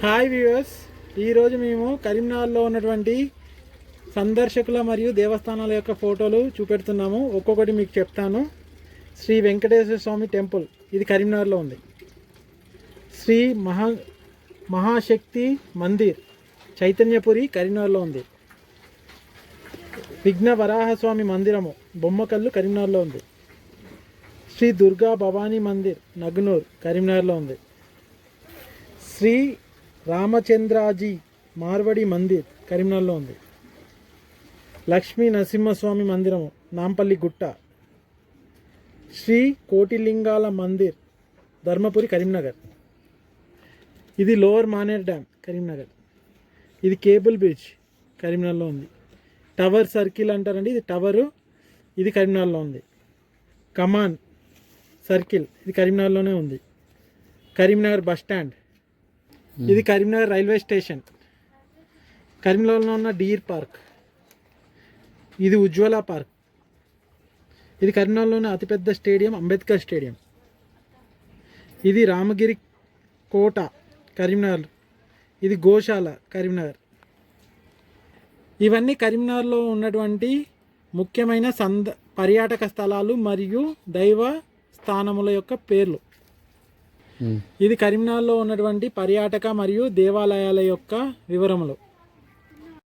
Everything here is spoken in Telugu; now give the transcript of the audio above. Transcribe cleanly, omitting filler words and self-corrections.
హాయ్ వ్యూవర్స్, ఈరోజు మేము కరీంనగర్లో ఉన్నటువంటి సందర్శకుల మరియు దేవస్థానాల యొక్క ఫోటోలు చూపెడుతున్నాము. ఒక్కొక్కటి మీకు చెప్తాను. శ్రీ వెంకటేశ్వర స్వామి టెంపుల్, ఇది కరీంనగర్లో ఉంది. శ్రీ మహాశక్తి మందిర్ చైతన్యపురి కరీంనగర్లో ఉంది. విఘ్న వరాహస్వామి మందిరము బొమ్మకల్లు కరీంనగర్లో ఉంది. శ్రీ దుర్గా భవానీ మందిర్ నగ్నూర్ కరీంనగర్లో ఉంది. శ్రీ రామచంద్రాజీ మార్వడి మందిర్ కరీంనగర్లో ఉంది. లక్ష్మీ నరసింహస్వామి మందిరము నాంపల్లి గుట్ట. శ్రీ కోటిలింగాల మందిర్ ధర్మపురి కరీంనగర్. ఇది లోవర్ మానేర్ డ్యామ్ కరీంనగర్. ఇది కేబుల్ బ్రిడ్జ్ కరీంనగర్లో ఉంది. టవర్ సర్కిల్ అంటారండి, ఇది టవరు, ఇది కరీంనగర్లో ఉంది. కమాన్ సర్కిల్, ఇది కరీంనగర్లోనే ఉంది. కరీంనగర్ బస్ స్టాండ్, ఇది కరీంనగర్ రైల్వే స్టేషన్. కరీంనగర్లో ఉన్న డీర్ పార్క్, ఇది ఉజ్వల పార్క్. ఇది కరీంనగర్లోని అతిపెద్ద స్టేడియం అంబేద్కర్ స్టేడియం. ఇది రామగిరి కోట కరీంనగర్. ఇది గోశాల కరీంనగర్. ఇవన్నీ కరీంనగర్లో ఉన్నటువంటి ముఖ్యమైన పర్యాటక స్థలాలు మరియు దైవ స్థానముల యొక్క పేర్లు. ఇది కరీంనగర్లో ఉన్నటువంటి పర్యాటక మరియు దేవాలయాల యొక్క వివరములు.